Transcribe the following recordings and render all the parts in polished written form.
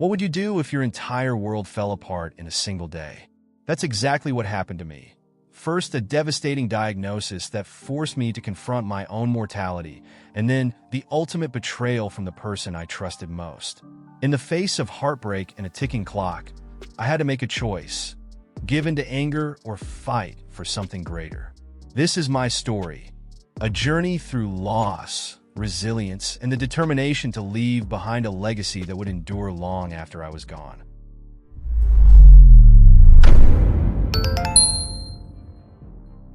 What would you do if your entire world fell apart in a single day? That's exactly what happened to me. First, a devastating diagnosis that forced me to confront my own mortality, and then the ultimate betrayal from the person I trusted most. In the face of heartbreak and a ticking clock, I had to make a choice: give in to anger or fight for something greater. This is my story, a journey through loss, resilience, and the determination to leave behind a legacy that would endure long after I was gone.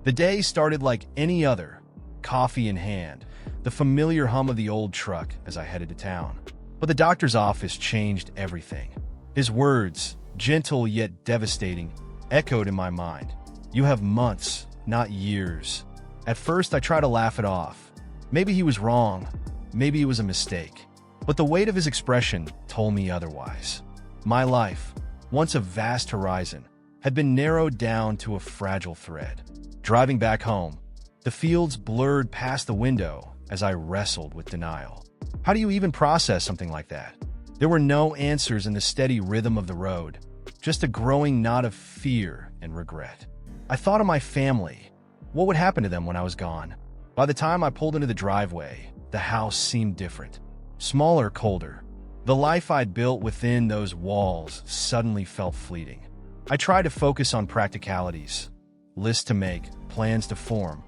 The day started like any other, coffee in hand, the familiar hum of the old truck as I headed to town. But the doctor's office changed everything. His words, gentle yet devastating, echoed in my mind. "You have months, not years." At first, I tried to laugh it off. Maybe he was wrong. Maybe it was a mistake. But the weight of his expression told me otherwise. My life, once a vast horizon, had been narrowed down to a fragile thread. Driving back home, the fields blurred past the window as I wrestled with denial. How do you even process something like that? There were no answers in the steady rhythm of the road, just a growing knot of fear and regret. I thought of my family. What would happen to them when I was gone? By the time I pulled into the driveway, the house seemed different. Smaller, colder. The life I'd built within those walls suddenly felt fleeting. I tried to focus on practicalities, lists to make, plans to form,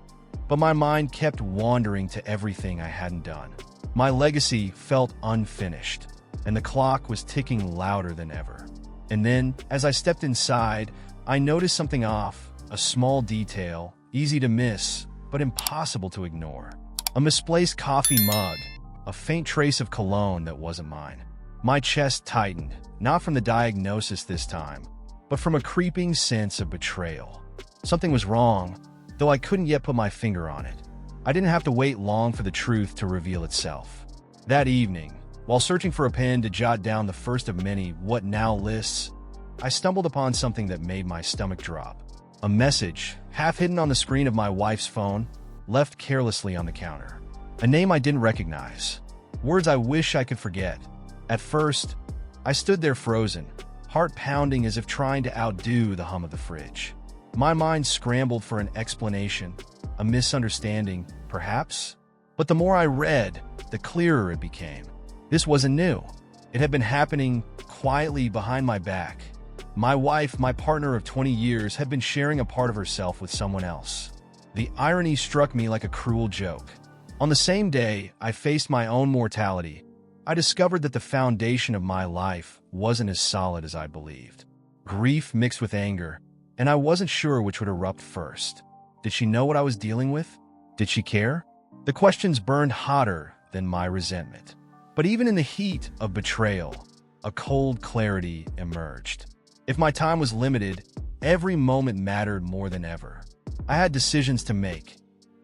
but my mind kept wandering to everything I hadn't done. My legacy felt unfinished, and the clock was ticking louder than ever. And then, as I stepped inside, I noticed something off, a small detail, easy to miss, but impossible to ignore. A misplaced coffee mug, a faint trace of cologne that wasn't mine. My chest tightened, not from the diagnosis this time, but from a creeping sense of betrayal. Something was wrong, though I couldn't yet put my finger on it. I didn't have to wait long for the truth to reveal itself. That evening, while searching for a pen to jot down the first of many what now lists, I stumbled upon something that made my stomach drop. A message, half hidden on the screen of my wife's phone, left carelessly on the counter. A name I didn't recognize. Words I wish I could forget. At first, I stood there frozen, heart pounding as if trying to outdo the hum of the fridge. My mind scrambled for an explanation, a misunderstanding, perhaps? But the more I read, the clearer it became. This wasn't new. It had been happening quietly behind my back. My wife, my partner of 20 years, had been sharing a part of herself with someone else. The irony struck me like a cruel joke. On the same day I faced my own mortality, I discovered that the foundation of my life wasn't as solid as I believed. Grief mixed with anger, and I wasn't sure which would erupt first. Did she know what I was dealing with? Did she care? The questions burned hotter than my resentment. But even in the heat of betrayal, a cold clarity emerged. If my time was limited, every moment mattered more than ever. I had decisions to make,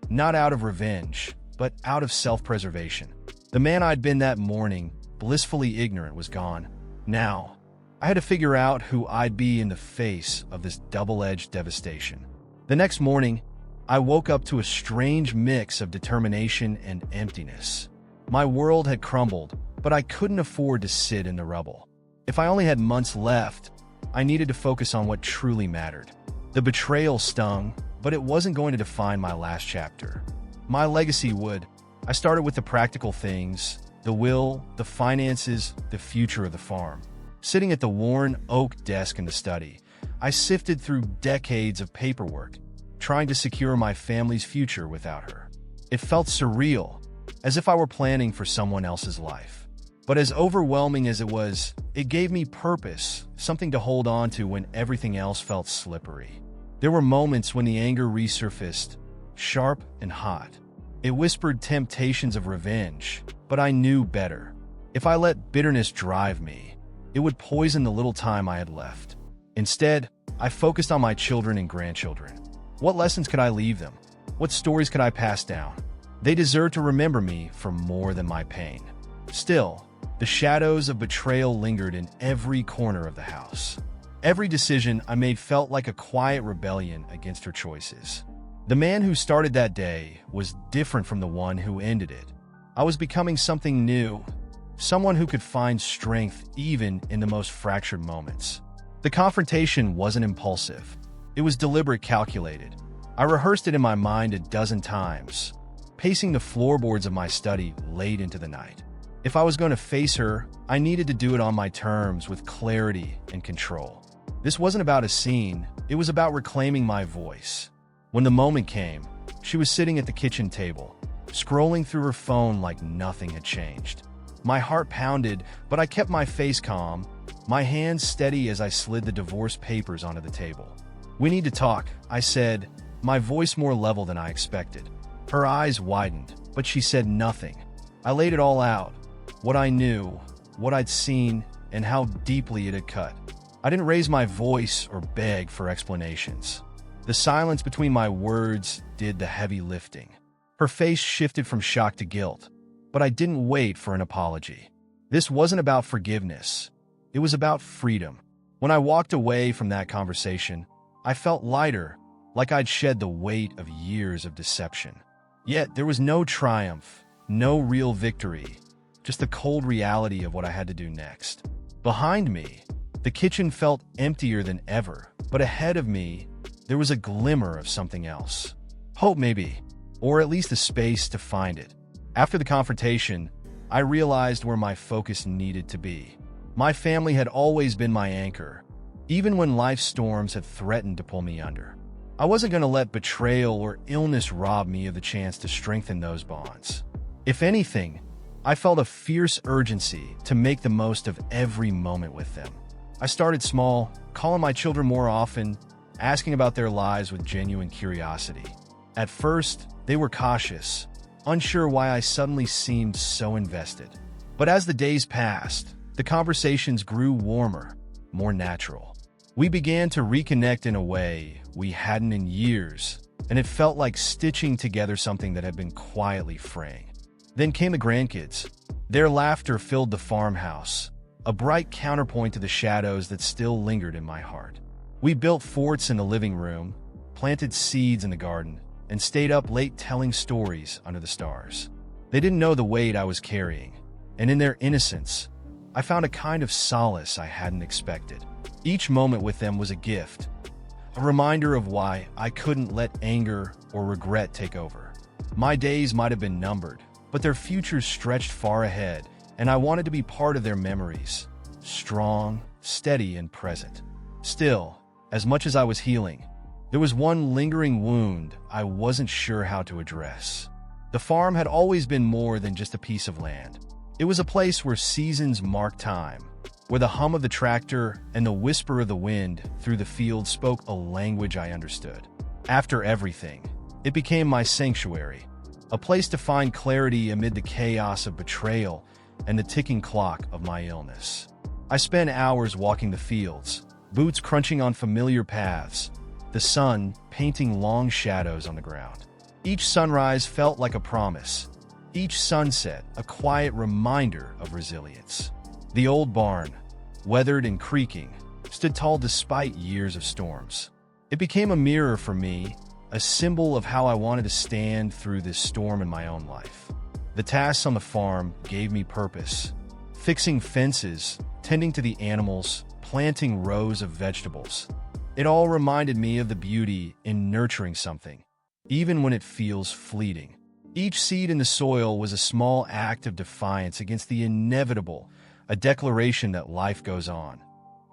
not out of revenge, but out of self-preservation. The man I'd been that morning, blissfully ignorant, was gone. Now, I had to figure out who I'd be in the face of this double-edged devastation. The next morning, I woke up to a strange mix of determination and emptiness. My world had crumbled, but I couldn't afford to sit in the rubble. If I only had months left, I needed to focus on what truly mattered. The betrayal stung, but it wasn't going to define my last chapter. My legacy would. I started with the practical things, the will, the finances, the future of the farm. Sitting at the worn oak desk in the study, I sifted through decades of paperwork, trying to secure my family's future without her. It felt surreal, as if I were planning for someone else's life. But as overwhelming as it was, it gave me purpose, something to hold on to when everything else felt slippery. There were moments when the anger resurfaced, sharp and hot. It whispered temptations of revenge, but I knew better. If I let bitterness drive me, it would poison the little time I had left. Instead, I focused on my children and grandchildren. What lessons could I leave them? What stories could I pass down? They deserve to remember me for more than my pain. Still, the shadows of betrayal lingered in every corner of the house. Every decision I made felt like a quiet rebellion against her choices. The man who started that day was different from the one who ended it. I was becoming something new, someone who could find strength even in the most fractured moments. The confrontation wasn't impulsive. It was deliberate, calculated. I rehearsed it in my mind a dozen times, pacing the floorboards of my study late into the night. If I was going to face her, I needed to do it on my terms with clarity and control. This wasn't about a scene, it was about reclaiming my voice. When the moment came, she was sitting at the kitchen table, scrolling through her phone like nothing had changed. My heart pounded, but I kept my face calm, my hands steady as I slid the divorce papers onto the table. "We need to talk," I said, my voice more level than I expected. Her eyes widened, but she said nothing. I laid it all out, what I knew, what I'd seen, and how deeply it had cut. I didn't raise my voice or beg for explanations. The silence between my words did the heavy lifting. Her face shifted from shock to guilt, but I didn't wait for an apology. This wasn't about forgiveness. It was about freedom. When I walked away from that conversation, I felt lighter, like I'd shed the weight of years of deception. Yet there was no triumph, no real victory, just the cold reality of what I had to do next. Behind me, the kitchen felt emptier than ever, but ahead of me, there was a glimmer of something else. Hope, maybe, or at least a space to find it. After the confrontation, I realized where my focus needed to be. My family had always been my anchor, even when life's storms had threatened to pull me under. I wasn't going to let betrayal or illness rob me of the chance to strengthen those bonds. If anything, I felt a fierce urgency to make the most of every moment with them. I started small, calling my children more often, asking about their lives with genuine curiosity. At first, they were cautious, unsure why I suddenly seemed so invested. But as the days passed, the conversations grew warmer, more natural. We began to reconnect in a way we hadn't in years, and it felt like stitching together something that had been quietly fraying. Then came the grandkids. Their laughter filled the farmhouse, a bright counterpoint to the shadows that still lingered in my heart. We built forts in the living room, planted seeds in the garden, and stayed up late telling stories under the stars. They didn't know the weight I was carrying, and in their innocence, I found a kind of solace I hadn't expected. Each moment with them was a gift, a reminder of why I couldn't let anger or regret take over. My days might have been numbered, but their futures stretched far ahead, and I wanted to be part of their memories, strong, steady, and present. Still, as much as I was healing, there was one lingering wound I wasn't sure how to address. The farm had always been more than just a piece of land. It was a place where seasons marked time, where the hum of the tractor and the whisper of the wind through the field spoke a language I understood. After everything, it became my sanctuary, a place to find clarity amid the chaos of betrayal and the ticking clock of my illness. I spent hours walking the fields, boots crunching on familiar paths, the sun painting long shadows on the ground. Each sunrise felt like a promise, each sunset a quiet reminder of resilience. The old barn, weathered and creaking, stood tall despite years of storms. It became a mirror for me, a symbol of how I wanted to stand through this storm in my own life. The tasks on the farm gave me purpose. Fixing fences, tending to the animals, planting rows of vegetables. It all reminded me of the beauty in nurturing something, even when it feels fleeting. Each seed in the soil was a small act of defiance against the inevitable, a declaration that life goes on,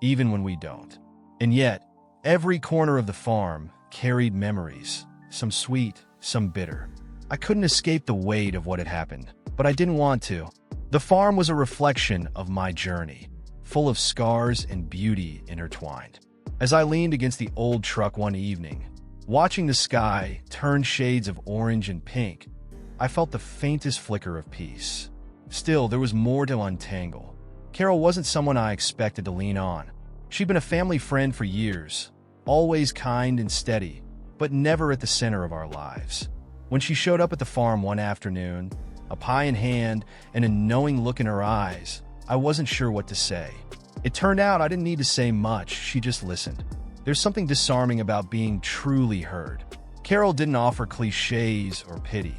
even when we don't. And yet, every corner of the farm carried memories, some sweet, some bitter. I couldn't escape the weight of what had happened, but I didn't want to. The farm was a reflection of my journey, full of scars and beauty intertwined. As I leaned against the old truck one evening, watching the sky turn shades of orange and pink, I felt the faintest flicker of peace. Still, there was more to untangle. Carol wasn't someone I expected to lean on. She'd been a family friend for years, always kind and steady, but never at the center of our lives. When she showed up at the farm one afternoon, a pie in hand and a knowing look in her eyes, I wasn't sure what to say. It turned out I didn't need to say much, she just listened. There's something disarming about being truly heard. Carol didn't offer cliches or pity.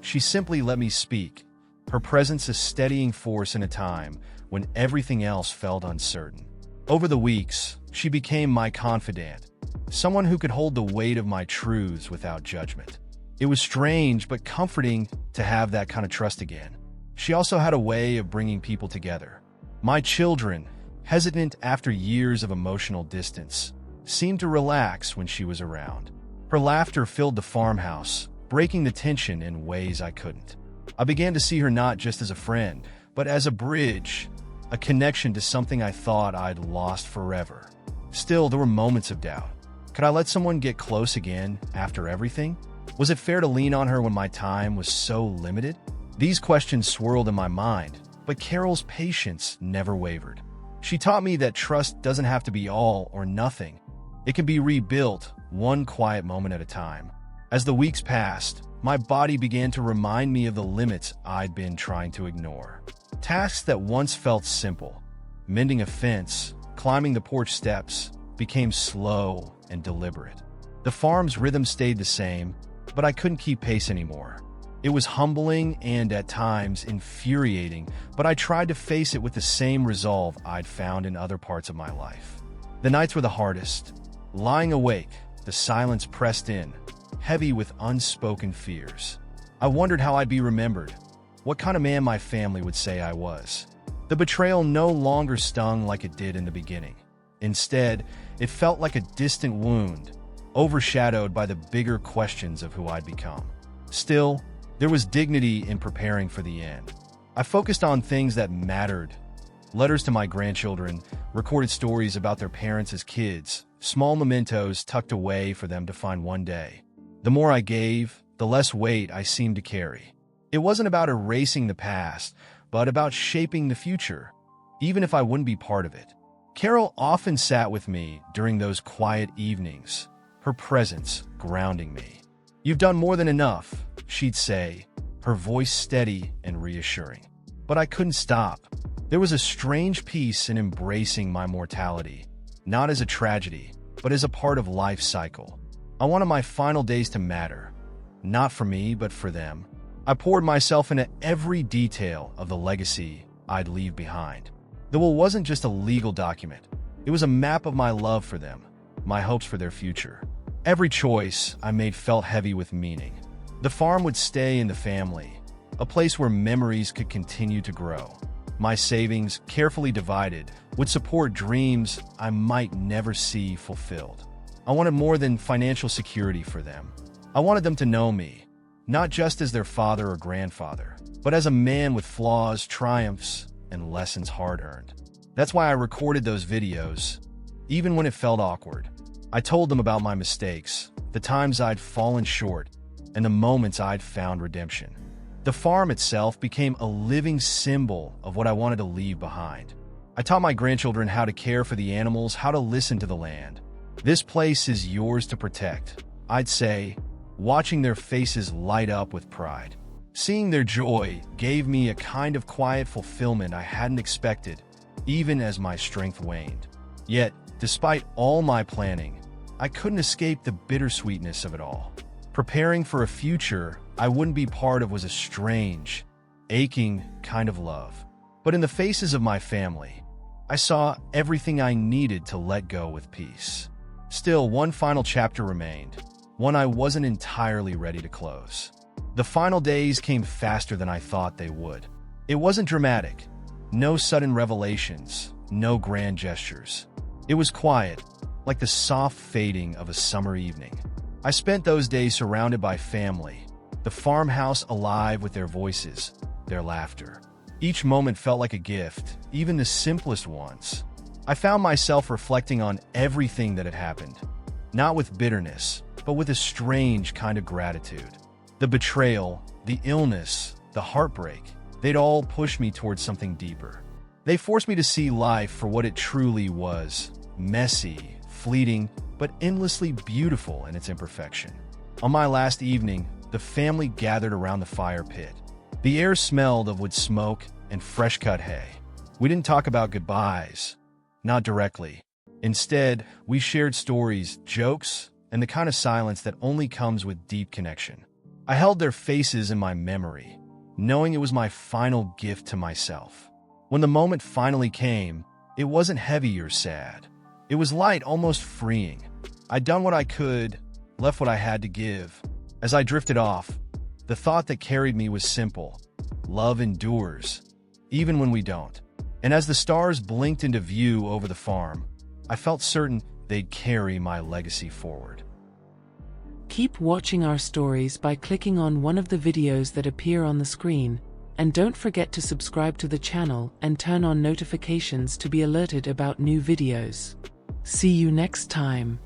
She simply let me speak, her presence a steadying force in a time when everything else felt uncertain. Over the weeks, she became my confidant, someone who could hold the weight of my truths without judgment. It was strange but comforting to have that kind of trust again. She also had a way of bringing people together. My children, hesitant after years of emotional distance, seemed to relax when she was around. Her laughter filled the farmhouse, breaking the tension in ways I couldn't. I began to see her not just as a friend, but as a bridge, a connection to something I thought I'd lost forever. Still, there were moments of doubt. Could I let someone get close again after everything? Was it fair to lean on her when my time was so limited? These questions swirled in my mind, but Carol's patience never wavered. She taught me that trust doesn't have to be all or nothing. It can be rebuilt one quiet moment at a time. As the weeks passed, my body began to remind me of the limits I'd been trying to ignore. Tasks that once felt simple, mending a fence, climbing the porch steps, became slow and deliberate. The farm's rhythm stayed the same, but I couldn't keep pace anymore. It was humbling and, at times, infuriating, but I tried to face it with the same resolve I'd found in other parts of my life. The nights were the hardest. Lying awake, the silence pressed in, heavy with unspoken fears. I wondered how I'd be remembered, what kind of man my family would say I was. The betrayal no longer stung like it did in the beginning. Instead, it felt like a distant wound, overshadowed by the bigger questions of who I'd become. Still, there was dignity in preparing for the end. I focused on things that mattered. Letters to my grandchildren, recorded stories about their parents as kids, small mementos tucked away for them to find one day. The more I gave, the less weight I seemed to carry. It wasn't about erasing the past, but about shaping the future, even if I wouldn't be part of it. Carol often sat with me during those quiet evenings, her presence grounding me. "You've done more than enough," she'd say, her voice steady and reassuring. But I couldn't stop. There was a strange peace in embracing my mortality, not as a tragedy, but as a part of life's cycle. I wanted my final days to matter, not for me, but for them. I poured myself into every detail of the legacy I'd leave behind. The will wasn't just a legal document. It was a map of my love for them, my hopes for their future. Every choice I made felt heavy with meaning. The farm would stay in the family, a place where memories could continue to grow. My savings, carefully divided, would support dreams I might never see fulfilled. I wanted more than financial security for them. I wanted them to know me, not just as their father or grandfather, but as a man with flaws, triumphs, and lessons hard-earned. That's why I recorded those videos, even when it felt awkward. I told them about my mistakes, the times I'd fallen short, and the moments I'd found redemption. The farm itself became a living symbol of what I wanted to leave behind. I taught my grandchildren how to care for the animals, how to listen to the land. "This place is yours to protect," I'd say, watching their faces light up with pride. Seeing their joy gave me a kind of quiet fulfillment I hadn't expected, even as my strength waned. Yet, despite all my planning, I couldn't escape the bittersweetness of it all. Preparing for a future I wouldn't be part of was a strange, aching kind of love. But in the faces of my family, I saw everything I needed to let go with peace. Still, one final chapter remained, one I wasn't entirely ready to close. The final days came faster than I thought they would. It wasn't dramatic. No sudden revelations, no grand gestures. It was quiet, like the soft fading of a summer evening. I spent those days surrounded by family, the farmhouse alive with their voices, their laughter. Each moment felt like a gift, even the simplest ones. I found myself reflecting on everything that had happened, not with bitterness, but with a strange kind of gratitude. The betrayal, the illness, the heartbreak, they'd all pushed me towards something deeper. They forced me to see life for what it truly was, messy, fleeting, but endlessly beautiful in its imperfection. On my last evening, the family gathered around the fire pit. The air smelled of wood smoke and fresh-cut hay. We didn't talk about goodbyes, not directly. Instead, we shared stories, jokes, and the kind of silence that only comes with deep connection. I held their faces in my memory, knowing it was my final gift to myself. When the moment finally came, it wasn't heavy or sad. It was light, almost freeing. I'd done what I could, left what I had to give. As I drifted off, the thought that carried me was simple. Love endures, even when we don't. And as the stars blinked into view over the farm, I felt certain they'd carry my legacy forward. Keep watching our stories by clicking on one of the videos that appear on the screen, and don't forget to subscribe to the channel and turn on notifications to be alerted about new videos. See you next time.